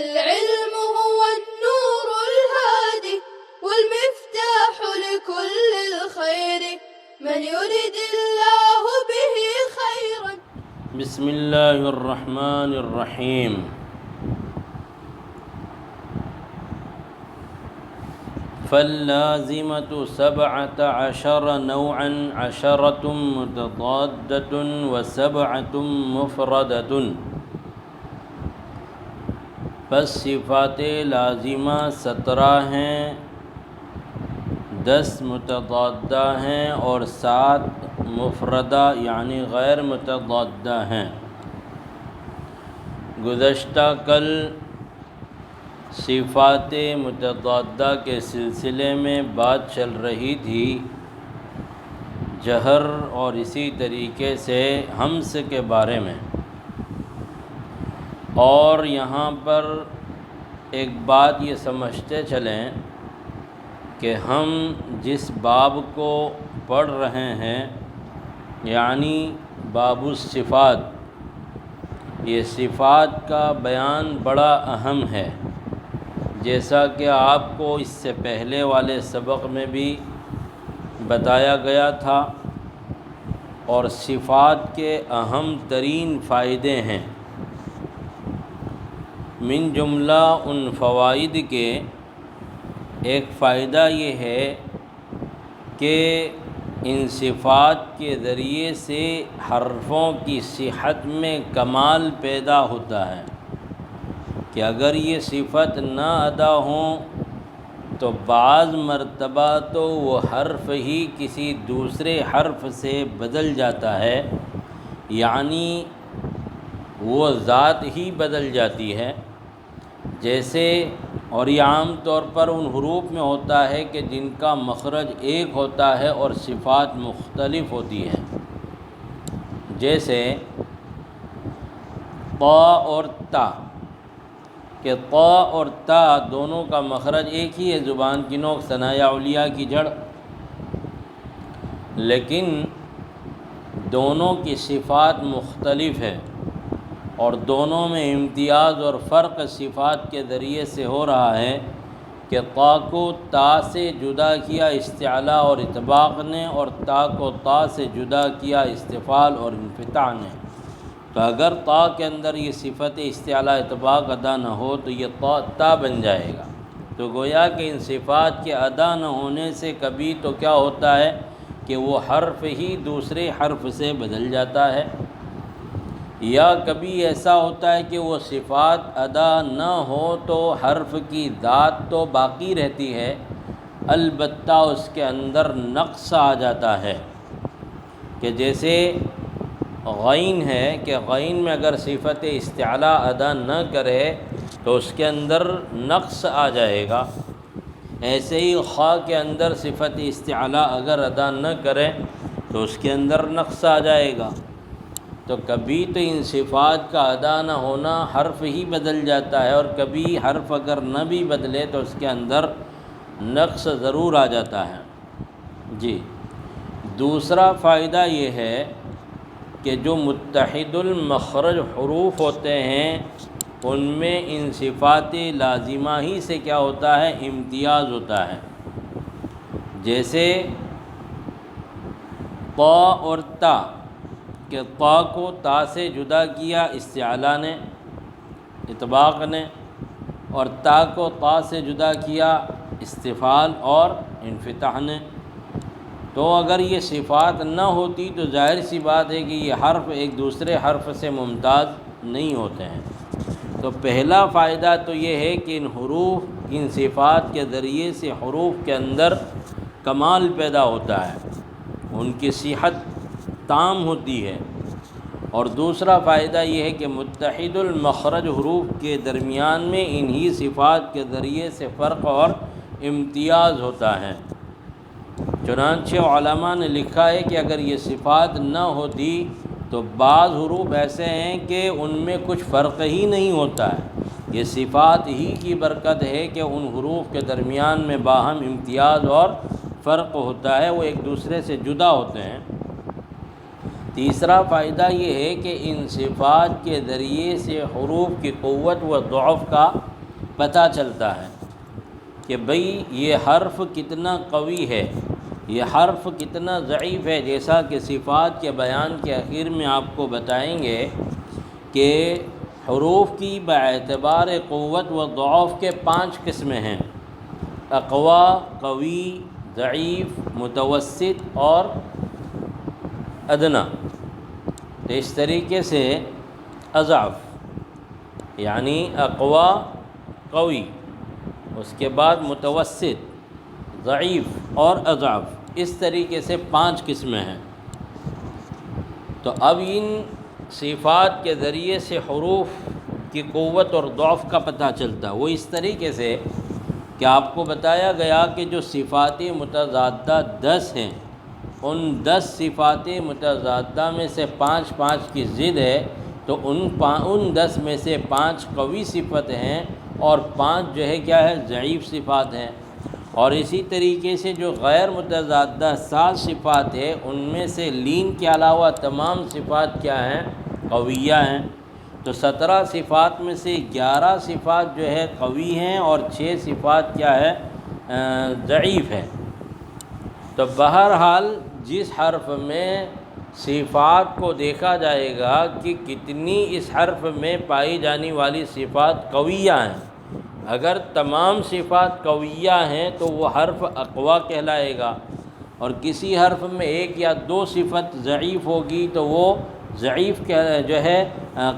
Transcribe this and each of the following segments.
العلم هو النور الهادي والمفتاح لكل الخير من يرد الله به خيرا. بسم اللہ الرحمن الرحیم. فاللازمة 17 نوعا 10 متضادة و7 مفردة. پس صفات لازمہ 17 ہیں، 10 متضادہ ہیں اور 7 مفردہ یعنی غیر متضادہ ہیں. گزشتہ کل صفات متضادہ کے سلسلے میں بات چل رہی تھی جہر اور اسی طریقے سے ہمس کے بارے میں، اور یہاں پر ایک بات یہ سمجھتے چلیں کہ ہم جس باب کو پڑھ رہے ہیں یعنی باب الصفات، یہ صفات کا بیان بڑا اہم ہے، جیسا کہ آپ کو اس سے پہلے والے سبق میں بھی بتایا گیا تھا. اور صفات کے اہم ترین فائدے ہیں، من جملہ ان فوائد کے ایک فائدہ یہ ہے کہ ان صفات کے ذریعے سے حرفوں کی صحت میں کمال پیدا ہوتا ہے کہ اگر یہ صفت نہ ادا ہوں تو بعض مرتبہ تو وہ حرف ہی کسی دوسرے حرف سے بدل جاتا ہے، یعنی وہ ذات ہی بدل جاتی ہے. جیسے، اور یہ عام طور پر ان حروف میں ہوتا ہے کہ جن کا مخرج ایک ہوتا ہے اور صفات مختلف ہوتی ہیں. جیسے طا اور تا، کہ طا اور تا دونوں کا مخرج ایک ہی ہے، زبان کی نوک ثنایا علیہ کی جڑ، لیکن دونوں کی صفات مختلف ہے اور دونوں میں امتیاز اور فرق صفات کے ذریعے سے ہو رہا ہے کہ طا کو تا سے جدا کیا استعلاء اور اطباق نے، اور تا کو تا سے جدا کیا استفعال اور انفتاح نے. تو اگر تا کے اندر یہ صفت استعلاء اطباق ادا نہ ہو تو یہ تا بن جائے گا. تو گویا کہ ان صفات کے ادا نہ ہونے سے کبھی تو کیا ہوتا ہے کہ وہ حرف ہی دوسرے حرف سے بدل جاتا ہے، یا کبھی ایسا ہوتا ہے کہ وہ صفات ادا نہ ہو تو حرف کی ذات تو باقی رہتی ہے، البتہ اس کے اندر نقص آ جاتا ہے. کہ جیسے غین ہے کہ غین میں اگر صفت استعلاء ادا نہ کرے تو اس کے اندر نقص آ جائے گا. ایسے ہی خا کے اندر صفت استعلاء اگر ادا نہ کرے تو اس کے اندر نقص آ جائے گا. تو کبھی تو ان صفات کا ادا نہ ہونا حرف ہی بدل جاتا ہے، اور کبھی حرف اگر نہ بھی بدلے تو اس کے اندر نقص ضرور آ جاتا ہے. جی، دوسرا فائدہ یہ ہے کہ جو متحد المخرج حروف ہوتے ہیں ان میں ان صفات لازمہ ہی سے کیا ہوتا ہے، امتیاز ہوتا ہے. جیسے طا اور تا، کہ طا کو تا سے جدا کیا استعلاء نے، اطباق نے، اور تا کو تا سے جدا کیا استفعال اور انفتاح نے. تو اگر یہ صفات نہ ہوتی تو ظاہر سی بات ہے کہ یہ حرف ایک دوسرے حرف سے ممتاز نہیں ہوتے ہیں. تو پہلا فائدہ تو یہ ہے کہ ان حروف، ان صفات کے ذریعے سے حروف کے اندر کمال پیدا ہوتا ہے، ان کی صحت تام ہوتی ہے. اور دوسرا فائدہ یہ ہے کہ متحد المخرج حروف کے درمیان میں انہی صفات کے ذریعے سے فرق اور امتیاز ہوتا ہے. چنانچہ علماء نے لکھا ہے کہ اگر یہ صفات نہ ہوتی تو بعض حروف ایسے ہیں کہ ان میں کچھ فرق ہی نہیں ہوتا ہے. یہ صفات ہی کی برکت ہے کہ ان حروف کے درمیان میں باہم امتیاز اور فرق ہوتا ہے، وہ ایک دوسرے سے جدا ہوتے ہیں. تیسرا فائدہ یہ ہے کہ ان صفات کے ذریعے سے حروف کی قوت و ضعف کا پتہ چلتا ہے کہ بھئی یہ حرف کتنا قوی ہے، یہ حرف کتنا ضعیف ہے، جیسا کہ صفات کے بیان کے آخر میں آپ کو بتائیں گے کہ حروف کی باعتبار قوت و ضعف کے 5 قسمیں ہیں: اقوا، قوی، ضعیف، متوسط اور ادنا۔ تو اس طریقے سے اضعف یعنی اقوا، قوی، اس کے بعد متوسط، ضعیف اور اضعف، اس طریقے سے 5 قسمیں ہیں۔ تو اب ان صفات کے ذریعے سے حروف کی قوت اور ضعف کا پتہ چلتا ہے۔ وہ اس طریقے سے کہ آپ کو بتایا گیا کہ جو صفات متضادہ 10 ہیں، ان 10 صفات متضادہ میں سے 5 کی ضد ہے، تو ان 10 میں سے 5 قوی صفت ہیں اور 5 جو ہے کیا ہے، ضعیف صفات ہیں۔ اور اسی طریقے سے جو غیر متضادہ 7 صفات ہے، ان میں سے لین کے علاوہ تمام صفات کیا ہیں، قویہ ہیں۔ تو 17 صفات میں سے 11 صفات جو ہے قوی ہیں اور 6 صفات کیا ہے، ضعیف ہے۔ تو بہرحال جس حرف میں صفات کو دیکھا جائے گا کہ کتنی اس حرف میں پائی جانے والی صفات قویہ ہیں، اگر تمام صفات قویہ ہیں تو وہ حرف اقوا کہلائے گا، اور کسی حرف میں 1 یا 2 صفت ضعیف ہوگی تو وہ ضعیف جو ہے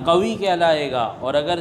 قوی کہلائے گا، اور اگر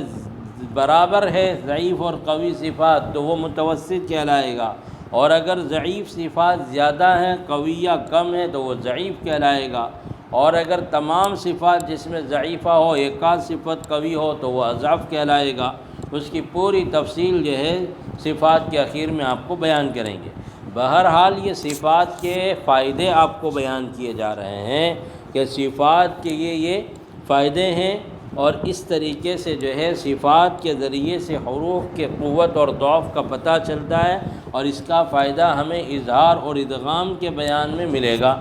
برابر ہے ضعیف اور قوی صفات تو وہ متوسط کہلائے گا، اور اگر ضعیف صفات زیادہ ہیں قویہ کم ہے تو وہ ضعیف کہلائے گا، اور اگر تمام صفات جس میں ضعیفہ ہو، 1 آدھ صفت قوی ہو تو وہ اضعف کہلائے گا۔ اس کی پوری تفصیل جو ہے صفات کے اخیر میں آپ کو بیان کریں گے۔ بہرحال یہ صفات کے فائدے آپ کو بیان کیے جا رہے ہیں کہ صفات کے یہ فائدے ہیں، اور اس طریقے سے جو ہے صفات کے ذریعے سے حروف کے قوت اور ضعف کا پتہ چلتا ہے، اور اس کا فائدہ ہمیں اظہار اور ادغام کے بیان میں ملے گا۔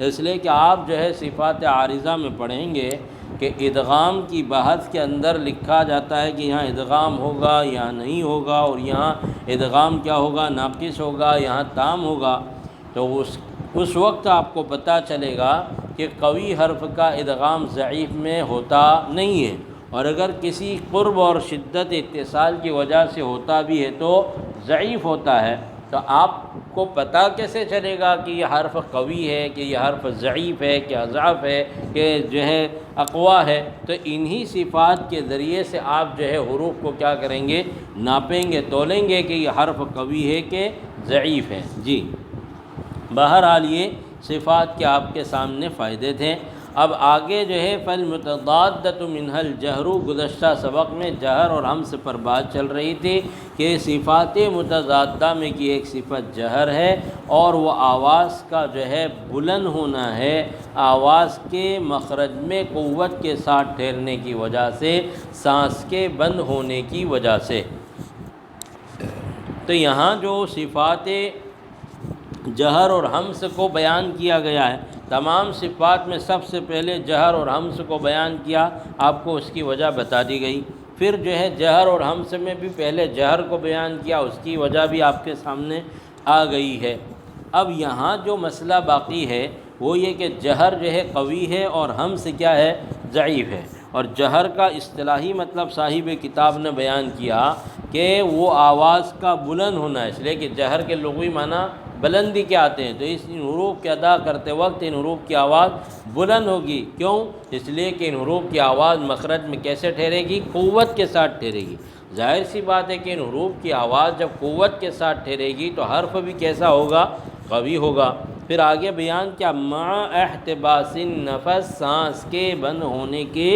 اس لیے کہ آپ جو ہے صفات عارضہ میں پڑھیں گے کہ ادغام کی بحث کے اندر لکھا جاتا ہے کہ یہاں ادغام ہوگا، یہاں نہیں ہوگا، اور یہاں ادغام کیا ہوگا، ناقص ہوگا، یہاں تام ہوگا۔ تو اس وقت آپ کو پتہ چلے گا کہ قوی حرف کا ادغام ضعیف میں ہوتا نہیں ہے، اور اگر کسی قرب اور شدت اتصال کی وجہ سے ہوتا بھی ہے تو ضعیف ہوتا ہے۔ تو آپ کو پتہ کیسے چلے گا کہ یہ حرف قوی ہے، کہ یہ حرف ضعیف ہے، کہ اضعف ہے، کہ جو ہے اقوا ہے؟ تو انہی صفات کے ذریعے سے آپ جو ہے حروف کو کیا کریں گے، ناپیں گے، تولیں گے کہ یہ حرف قوی ہے کہ ضعیف ہے۔ جی بہرحال یہ صفات کے آپ کے سامنے فائدے تھے۔ اب آگے جو ہے فالمتضادۃ منها الجہر، گزشتہ سبق میں جہر اور ہمس پر بات چل رہی تھی کہ صفات متضادہ میں کی ایک صفت جہر ہے، اور وہ آواز کا جو ہے بلند ہونا ہے، آواز کے مخرج میں قوت کے ساتھ ٹھہرنے کی وجہ سے، سانس کے بند ہونے کی وجہ سے۔ تو یہاں جو صفات جہر اور ہمس کو بیان کیا گیا ہے، تمام صفات میں سب سے پہلے جہر اور ہمس کو بیان کیا، آپ کو اس کی وجہ بتا دی گئی۔ پھر جو ہے جہر اور ہمس میں بھی پہلے جہر کو بیان کیا، اس کی وجہ بھی آپ کے سامنے آ گئی ہے۔ اب یہاں جو مسئلہ باقی ہے وہ یہ کہ جہر جو ہے قوی ہے اور ہمس کیا ہے، ضعیف ہے۔ اور جہر کا اصطلاحی مطلب صاحب کتاب نے بیان کیا کہ وہ آواز کا بلند ہونا ہے، اس لیے کہ جہر کے لغوی معنی بلندی کے آتے ہیں، تو ان حروف کے ادا کرتے وقت ان حروف کی آواز بلند ہوگی۔ کیوں؟ اس لیے کہ ان حروف کی آواز مخرج میں کیسے ٹھہرے گی، قوت کے ساتھ ٹھہرے گی۔ ظاہر سی بات ہے کہ ان حروف کی آواز جب قوت کے ساتھ ٹھہرے گی تو حرف بھی کیسا ہوگا، قوی ہوگا۔ پھر آگے بیان کیا، مع احتباس النفس، سانس کے بند ہونے کے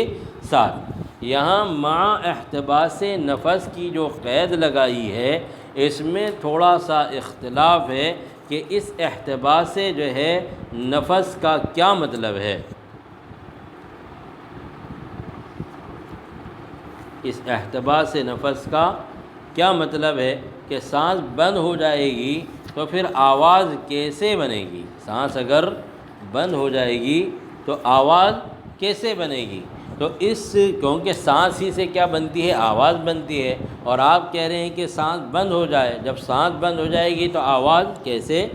ساتھ۔ یہاں مع احتباس نفس کی جو قید لگائی ہے اس میں تھوڑا سا اختلاف ہے کہ اس احتباس جو ہے نفس کا کیا مطلب ہے۔ اس احتباس نفس کا کیا مطلب ہے کہ سانس بند ہو جائے گی تو پھر آواز کیسے بنے گی؟ سانس اگر بند ہو جائے گی تو آواز کیسے بنے گی؟ تو کیونکہ سانس ہی سے کیا بنتی ہے؟ آواز بنتی ہے، اور آپ کہہ رہے ہیں کہ سانس بند ہو جائے، جب سانس بند ہو جائے گی تو آواز کیسے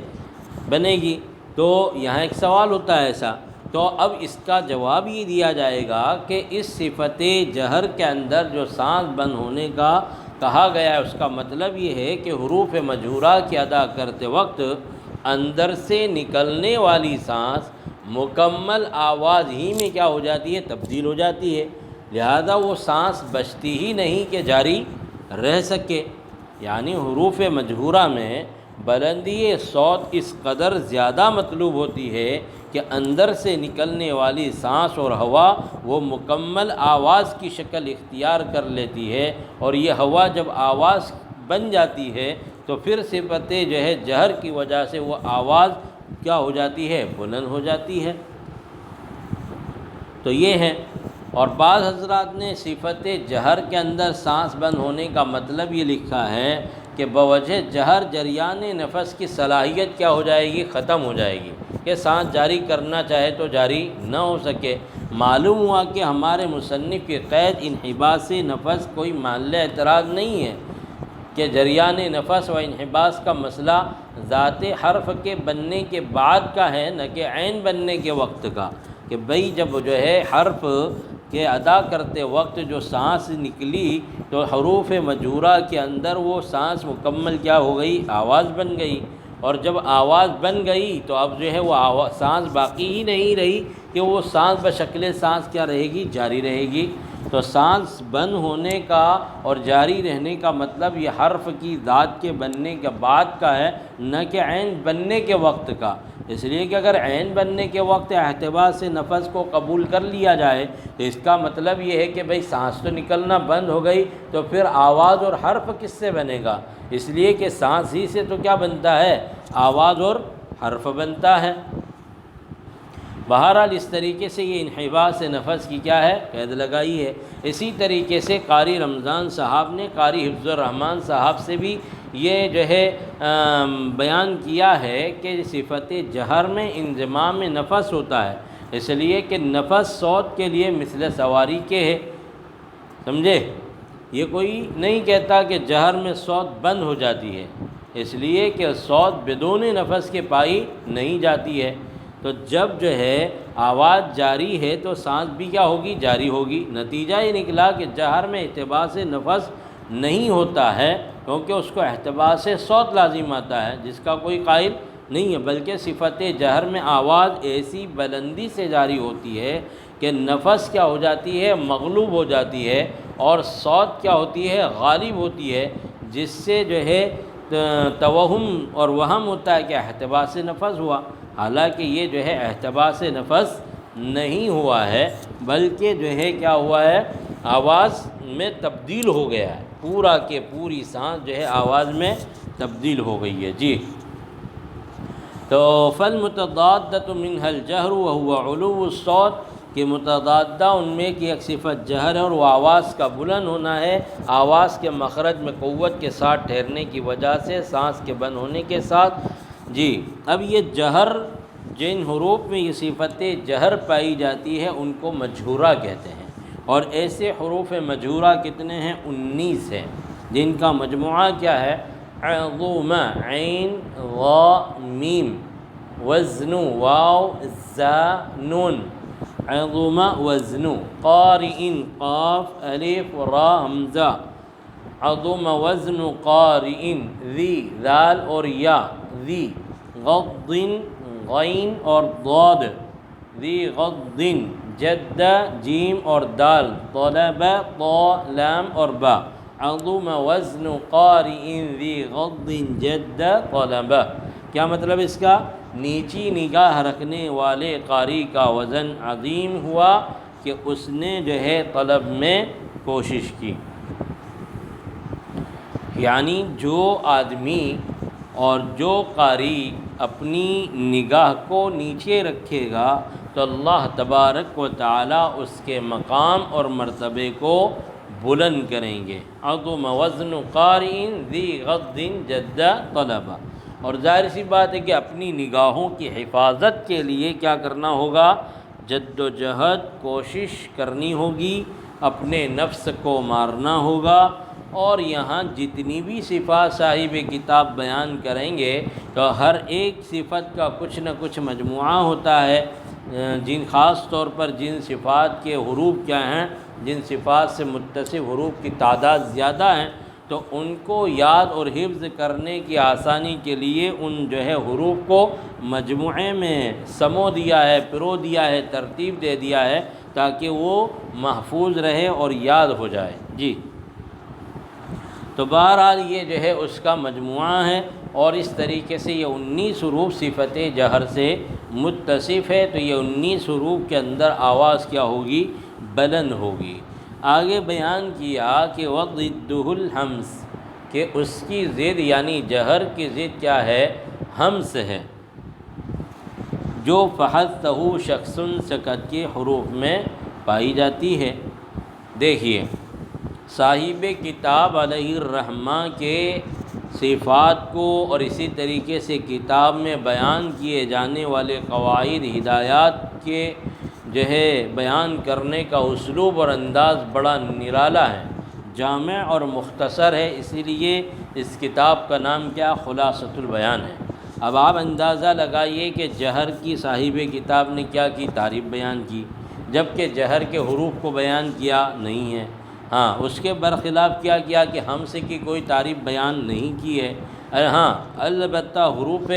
بنے گی؟ تو یہاں ایک سوال ہوتا ہے ایسا، تو اب اس کا جواب یہ دیا جائے گا کہ اس صفت جہر کے اندر جو سانس بند ہونے کا کہا گیا ہے، اس کا مطلب یہ ہے کہ حروف مجہورہ کی ادا کرتے وقت اندر سے نکلنے والی سانس مکمل آواز ہی میں کیا ہو جاتی ہے؟ تبدیل ہو جاتی ہے، لہذا وہ سانس بچتی ہی نہیں کہ جاری رہ سکے۔ یعنی حروف مجہورہ میں بلندی صوت اس قدر زیادہ مطلوب ہوتی ہے کہ اندر سے نکلنے والی سانس اور ہوا وہ مکمل آواز کی شکل اختیار کر لیتی ہے، اور یہ ہوا جب آواز بن جاتی ہے تو پھر صفت جہر کی وجہ سے وہ آواز کیا ہو جاتی ہے؟ بلند ہو جاتی ہے۔ تو یہ ہے، اور بعض حضرات نے صفت جہر کے اندر سانس بند ہونے کا مطلب یہ لکھا ہے کہ بوجہ جہر جریان نفس کی صلاحیت کیا ہو جائے گی؟ ختم ہو جائے گی، کہ سانس جاری کرنا چاہے تو جاری نہ ہو سکے۔ معلوم ہوا کہ ہمارے مصنف کی قید انحباس نفس کوئی محل اعتراض نہیں ہے، کہ جریان نفس و انحباس کا مسئلہ ذات حرف کے بننے کے بعد کا ہے، نہ کہ عین بننے کے وقت کا، کہ بھئی جب حرف کے ادا کرتے وقت جو سانس نکلی تو حروف مجہورہ کے اندر وہ سانس مکمل کیا ہو گئی؟ آواز بن گئی، اور جب آواز بن گئی تو اب وہ سانس باقی ہی نہیں رہی کہ وہ سانس بشکل سانس کیا رہے گی؟ جاری رہے گی۔ تو سانس بند ہونے کا اور جاری رہنے کا مطلب یہ حرف کی ذات کے بننے کے بعد کا ہے، نہ کہ عین بننے کے وقت کا۔ اس لیے کہ اگر عین بننے کے وقت احتباس سے نفس کو قبول کر لیا جائے تو اس کا مطلب یہ ہے کہ بھئی سانس تو نکلنا بند ہو گئی، تو پھر آواز اور حرف کس سے بنے گا؟ اس لیے کہ سانس ہی سے تو کیا بنتا ہے؟ آواز اور حرف بنتا ہے۔ بہرحال اس طریقے سے یہ انحباس نفس کی کیا ہے؟ قید لگائی ہے۔ اسی طریقے سے قاری رمضان صاحب نے قاری حفظ الرحمن صاحب سے بھی یہ بیان کیا ہے کہ صفت جہر میں انضمام نفس ہوتا ہے، اس لیے کہ نفس صوت کے لیے مثل سواری کے ہے، سمجھے؟ یہ کوئی نہیں کہتا کہ جہر میں صوت بند ہو جاتی ہے، اس لیے کہ صوت بدون نفس کے پائی نہیں جاتی ہے۔ تو جب آواز جاری ہے تو سانس بھی کیا ہوگی؟ جاری ہوگی۔ نتیجہ یہ نکلا کہ جہر میں احتباس نفس نہیں ہوتا ہے، کیونکہ اس کو احتباس صوت لازم آتا ہے جس کا کوئی قائل نہیں ہے، بلکہ صفت جہر میں آواز ایسی بلندی سے جاری ہوتی ہے کہ نفس کیا ہو جاتی ہے؟ مغلوب ہو جاتی ہے، اور صوت کیا ہوتی ہے؟ غالب ہوتی ہے، جس سے توہم اور وہم ہوتا ہے کہ احتباس نفس ہوا، حالانکہ یہ احتباس نفس نہیں ہوا ہے، بلکہ کیا ہوا ہے؟ آواز میں تبدیل ہو گیا ہے، پورا کہ پوری سانس آواز میں تبدیل ہو گئی ہے۔ جی، تو فالمتضادۃ منها الجہر وهو علو الصوت، کہ متضادہ ان میں کی ایک صفت جہر ہے اور وہ آواز کا بلند ہونا ہے، آواز کے مخرج میں قوت کے ساتھ ٹھہرنے کی وجہ سے سانس کے بند ہونے کے ساتھ۔ جی، اب یہ جہر جن حروف میں یہ صفت جہر پائی جاتی ہے ان کو مجہورہ کہتے ہیں، اور ایسے حروف مجہورہ کتنے ہیں؟ 19 ہیں، جن کا مجموعہ کیا ہے؟ عظم، عین، غا، میم، وزن، واو، زا، نون، عظم وزن، قارئ، قاف، الف، را، حمزہ، عظم وزن قارئ، ذی، ذال اور یا، ذی، غض، غین اور ضاد، ذی غض، جد، جیم اور دال، طلب، طا، لام اور با، عظم وزن قارئ ذی غض جد طلب۔ کیا مطلب اس کا؟ نیچی نگاہ رکھنے والے قاری کا وزن عظیم ہوا کہ اس نے طلب میں کوشش کی۔ یعنی جو آدمی اور جو قاری اپنی نگاہ کو نیچے رکھے گا تو اللہ تبارک و تعالی اس کے مقام اور مرتبے کو بلند کریں گے۔ عظم وزن قارئ ذی غض جد طلب۔ اور ظاہر سی بات ہے کہ اپنی نگاہوں کی حفاظت کے لیے کیا کرنا ہوگا؟ جد و جہد کوشش کرنی ہوگی، اپنے نفس کو مارنا ہوگا، اور یہاں جتنی بھی صفات صاحب کتاب بیان کریں گے تو ہر ایک صفت کا کچھ نہ کچھ مجموعہ ہوتا ہے، جن خاص طور پر جن صفات کے حروف کیا ہیں، جن صفات سے متصف حروف کی تعداد زیادہ ہیں، تو ان کو یاد اور حفظ کرنے کی آسانی کے لیے ان جو ہے حروف کو مجموعے میں سمو دیا ہے، پرو دیا ہے، ترتیب دے دیا ہے، تاکہ وہ محفوظ رہے اور یاد ہو جائے۔ جی، تو بہرحال یہ جو ہے اس کا مجموعہ ہے، اور اس طریقے سے یہ 19 حروف صفت جہر سے متصف ہے، تو یہ 19 حروف کے اندر آواز کیا ہوگی؟ بلند ہوگی۔ آگے بیان کیا کہ وضدہ الہمس، کہ اس کی ضد یعنی جہر کی ضد کیا ہے؟ ہمس ہے، جو فحثہ شخص سکت کے حروف میں پائی جاتی ہے۔ دیکھیے صاحب کتاب علیہ الرحمہ کے صفات کو اور اسی طریقے سے کتاب میں بیان کیے جانے والے قواعد ہدایات کے جو ہے بیان کرنے کا اسلوب اور انداز بڑا نرالا ہے، جامع اور مختصر ہے، اسی لیے اس کتاب کا نام کیا؟ خلاصۃ البیان ہے۔ اب آپ اندازہ لگائیے کہ جہر کی صاحب کتاب نے کیا کی؟ تعریف بیان کی، جبکہ جہر کے حروف کو بیان کیا نہیں ہے۔ ہاں، اس کے برخلاف کیا کیا کہ ہمس کی کوئی تعریف بیان نہیں کی ہے۔ ہاں، البتہ حروف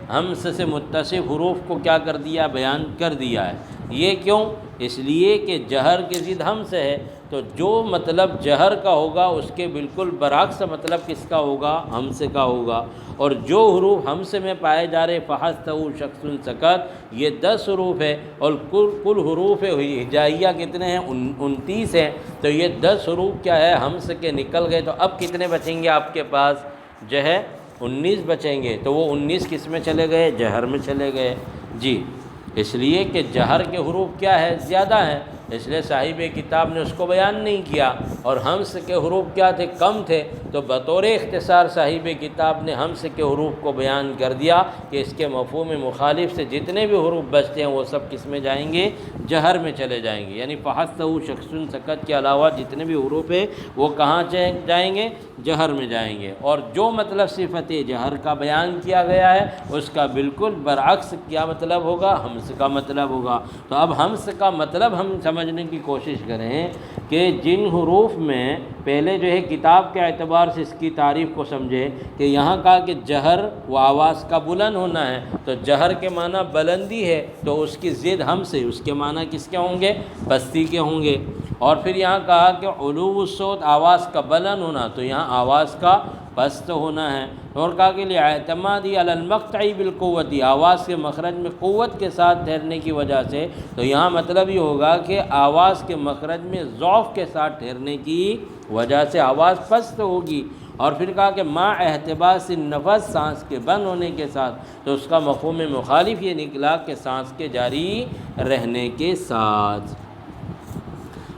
ہمس سے متصف حروف کو کیا کر دیا؟ بیان کر دیا ہے۔ یہ کیوں؟ اس لیے کہ جہر کی ضد ہمس ہے، تو جو مطلب جہر کا ہوگا اس کے بالکل برعکس مطلب کس کا ہوگا؟ ہمس کا ہوگا۔ اور جو حروف ہمس میں پائے جا رہے فحثہ شخص سکت، یہ 10 حروف ہے، اور کل حروف ہجائیہ کتنے ہیں؟ 29 ہیں، تو یہ 10 حروف کیا ہے؟ ہمس کے نکل گئے، تو اب کتنے بچیں گے آپ کے پاس؟ جو ہے 19 بچیں گے، تو وہ 19 کس میں چلے گئے؟ جہر میں چلے گئے۔ جی، اس لیے کہ جہر کے حروف کیا ہے؟ زیادہ ہیں، اس لیے صاحب کتاب نے اس کو بیان نہیں کیا، اور ہمس کے حروف کیا تھے؟ کم تھے، تو بطور اختصار صاحب کتاب نے ہمس کے حروف کو بیان کر دیا کہ اس کے مفہوم مخالف سے جتنے بھی حروف بچتے ہیں وہ سب کس میں جائیں گے؟ جہر میں چلے جائیں گے، یعنی فحثہ شخص سکت کے علاوہ جتنے بھی حروف ہیں وہ کہاں جائیں گے؟ جہر میں جائیں گے۔ اور جو مطلب صفت جہر کا بیان کیا گیا ہے اس کا بالکل برعکس کیا مطلب ہوگا؟ ہمس کا مطلب ہوگا۔ تو اب ہمس کا مطلب ہم سمجھنے کی کوشش کریں کہ جن حروف میں پہلے جو ہے کتاب کے اعتبار سے اس کی تعریف کو سمجھے کہ یہاں کہا کہ جہر و آواز کا بلند ہونا ہے، تو جہر کے معنی بلندی ہے، تو اس کی ضد ہمس ہے، اس کے معنی کس کے ہوں گے؟ پستی کے ہوں گے۔ اور پھر یہاں کہا کہ علو الصوت، آواز کا بلند ہونا، تو یہاں آواز کا پست ہونا ہے۔ اور کہا کہ اعتمادی علی المقطع بالقوت، آواز کے مخرج میں قوت کے ساتھ ٹھہرنے کی وجہ سے، تو یہاں مطلب یہ ہوگا کہ آواز کے مخرج میں ضعف کے ساتھ ٹھہرنے کی وجہ سے آواز پست ہوگی۔ اور پھر کہا کہ ما احتباس النفس، سانس کے بند ہونے کے ساتھ، تو اس کا مفہوم مخالف یہ نکلا کہ سانس کے جاری رہنے کے ساتھ۔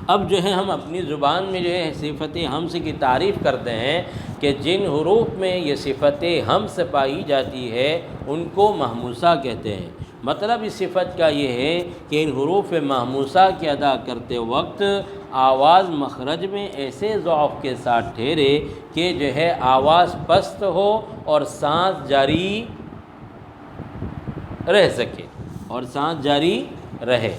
اب جو ہے ہم اپنی زبان میں جو ہے صفت ہمس کی تعریف کرتے ہیں کہ جن حروف میں یہ صفت ہمس پائی جاتی ہے ان کو محموسہ کہتے ہیں۔ مطلب اس صفت کا یہ ہے کہ ان حروف محموسہ کی ادا کرتے وقت آواز مخرج میں ایسے ضعف کے ساتھ ٹھہرے کہ جو ہے آواز پست ہو اور سانس جاری رہ سکے، اور سانس جاری رہے۔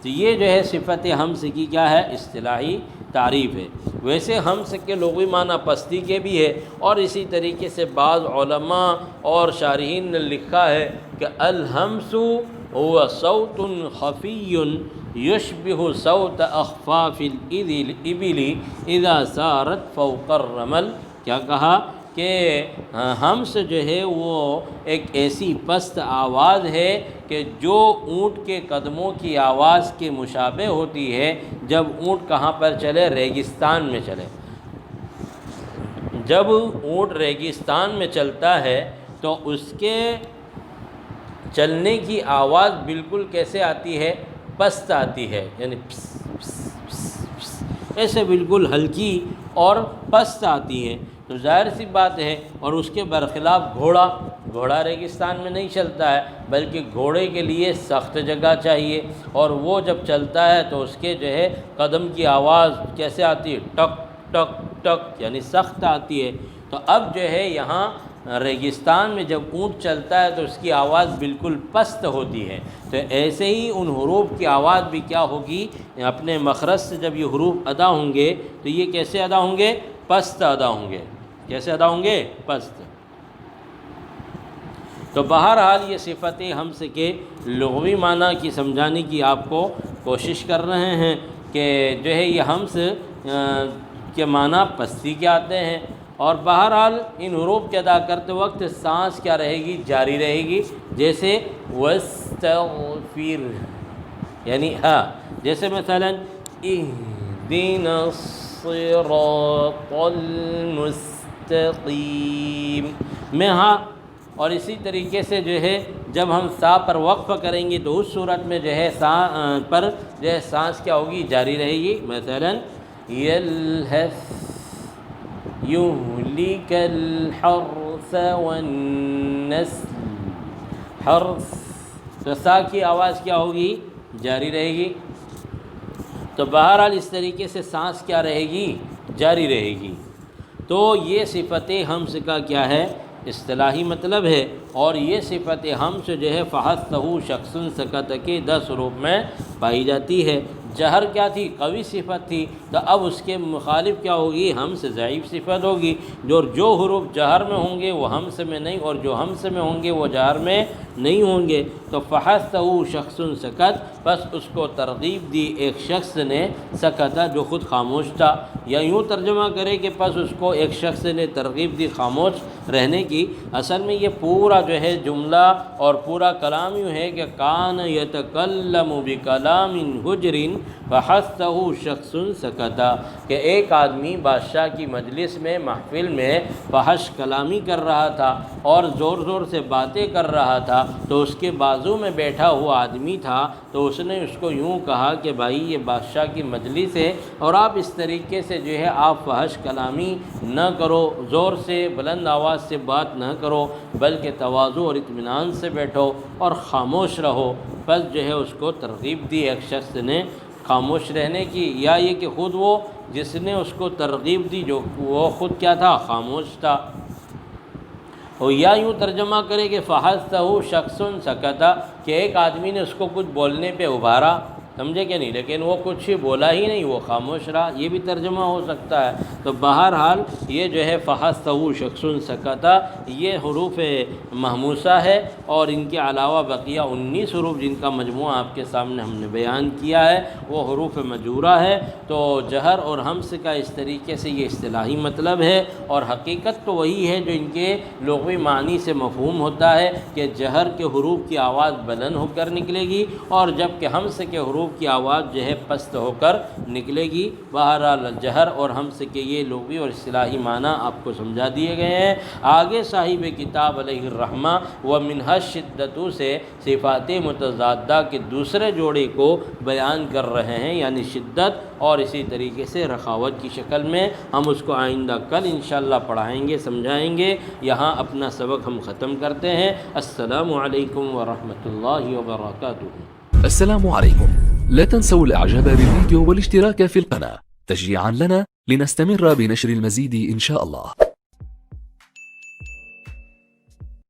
تو یہ جو ہے صفت ہمس کی کیا ہے؟ اصطلاحی تعریف ہے۔ ویسے ہمس کے لغوی معنی پستی کے بھی ہے، اور اسی طریقے سے بعض علماء اور شارحین نے لکھا ہے کہ الہمس هو صوت خفی یشبہ صوت اخفاف الابل اذا سارت فوق الرمل۔ کیا کہا کہ ہمس جو ہے وہ ایک ایسی پست آواز ہے کہ جو اونٹ کے قدموں کی آواز کے مشابہ ہوتی ہے جب اونٹ کہاں پر چلے؟ ریگستان میں چلے۔ جب اونٹ ریگستان میں چلتا ہے تو اس کے چلنے کی آواز بالکل کیسے آتی ہے؟ پست آتی ہے، یعنی پس پس پس پس، ایسے بالکل ہلکی اور پست آتی ہے۔ تو ظاہر سی بات ہے، اور اس کے برخلاف گھوڑا ریگستان میں نہیں چلتا ہے، بلکہ گھوڑے کے لیے سخت جگہ چاہیے، اور وہ جب چلتا ہے تو اس کے جو ہے قدم کی آواز کیسے آتی ہے؟ ٹک ٹک ٹک، یعنی سخت آتی ہے۔ تو اب جو ہے یہاں ریگستان میں جب اونٹ چلتا ہے تو اس کی آواز بالکل پست ہوتی ہے، تو ایسے ہی ان حروف کی آواز بھی کیا ہوگی؟ اپنے مخرج سے جب یہ حروف ادا ہوں گے تو یہ کیسے ادا ہوں گے؟ پست ادا ہوں گے۔ کیسے ادا ہوں گے؟ پست۔ تو بہرحال یہ صفت ہمس کے لغوی معنی کی سمجھانے کی آپ کو کوشش کر رہے ہیں کہ جو ہے یہ ہمس کے معنی پستی کے آتے ہیں، اور بہرحال ان حروف کے ادا کرتے وقت سانس کیا رہے گی؟ جاری رہے گی، جیسے وَاسْتَغْفِرْ، یعنی ہاں، جیسے مثلا اِهْدِنَا الصِّرَاطَ الْمُسْتَقِيمِ میں ہاں، اور اسی طریقے سے جو ہے جب ہم سا پر وقف کریں گے تو اس صورت میں جو ہے سا پر جو ہے سانس کیا ہوگی؟ جاری رہے گی، مثلا یلہث یہلک الحرث والنسل، حرث، تو سا کی آواز کیا ہوگی؟ جاری رہے گی۔ تو بہرحال اس طریقے سے سانس کیا رہے گی؟ جاری رہے گی۔ تو یہ صفت ہمس کا کیا ہے؟ اصطلاحی مطلب ہے، اور یہ صفت ہمس جو ہے فحثہ شخص سکت کے 10 حروف میں پائی جاتی ہے۔ جہر کیا تھی؟ قوی صفت تھی، تو اب اس کے مخالف کیا ہوگی؟ ہمس ضعیف صفت ہوگی۔ جو حروف جہر میں ہوں گے وہ ہمس میں نہیں، اور جو ہمس میں ہوں گے وہ جہر میں نہیں ہوں گے۔ تو فحثہ شخص سکت، بس اس کو ترغیب دی ایک شخص نے، سکتا جو خود خاموش تھا، یا یوں ترجمہ کرے کہ پس اس کو ایک شخص نے ترغیب دی خاموش رہنے کی۔ اصل میں یہ پورا جو ہے جملہ اور پورا کلام یوں ہے کہ کان یتکلم بکلام حجر فحثہ شخص سکتا، کہ ایک آدمی بادشاہ کی مجلس میں، محفل میں فحش کلامی کر رہا تھا اور زور زور سے باتیں کر رہا تھا، تو اس کے بازو میں بیٹھا ہوا آدمی تھا، تو اس نے اس کو یوں کہا کہ بھائی یہ بادشاہ کی مجلس ہے، اور آپ اس طریقے سے جو ہے آپ فحش کلامی نہ کرو، زور سے بلند آواز سے بات نہ کرو، بلکہ تواضع اور اطمینان سے بیٹھو اور خاموش رہو۔ بس جو ہے اس کو ترغیب دی ایک شخص نے خاموش رہنے کی، یا یہ کہ خود وہ جس نے اس کو ترغیب دی جو وہ خود کیا تھا؟ خاموش تھا۔ اور یا یوں ترجمہ کرے کہ فحثہ شخص سکتا، کہ ایک آدمی نے اس کو کچھ بولنے پہ ابھارا، سمجھے کہ نہیں، لیکن وہ کچھ بولا ہی نہیں، وہ خاموش رہا، یہ بھی ترجمہ ہو سکتا ہے۔ تو بہرحال یہ جو ہے فحثہ شخص سکتا، یہ حروف محموسہ ہے، اور ان کے علاوہ بقیہ 19 حروف جن کا مجموعہ آپ کے سامنے ہم نے بیان کیا ہے وہ حروف مجورہ ہے۔ تو جہر اور ہمس کا اس طریقے سے یہ اصطلاحی مطلب ہے، اور حقیقت تو وہی ہے جو ان کے لغوی معنی سے مفہوم ہوتا ہے کہ جہر کے حروف کی آواز بلند ہو کر نکلے گی، اور جبکہ ہمس کے حروف کی آواز جو ہے پست ہو کر نکلے گی۔ بہرحال جہر اور ہمس کے یہ لغوی اور اصطلاحی معنی آپ کو سمجھا دیے گئے ہیں۔ آگے صاحب کتاب علیہ الرحمہ ومنہا الشدۃ سے صفات متضادہ کے دوسرے جوڑے کو بیان کر رہے ہیں، یعنی شدت، اور اسی طریقے سے رخاوت کی شکل میں۔ ہم اس کو آئندہ کل انشاءاللہ پڑھائیں گے، سمجھائیں گے۔ یہاں اپنا سبق ہم ختم کرتے ہیں۔ السلام علیکم ورحمۃ اللہ وبرکاتہ۔ السلام عليكم، لا تنسوا الاعجاب بالفيديو والاشتراك في القناة تشجيعا لنا لنستمر بنشر المزيد إن شاء الله.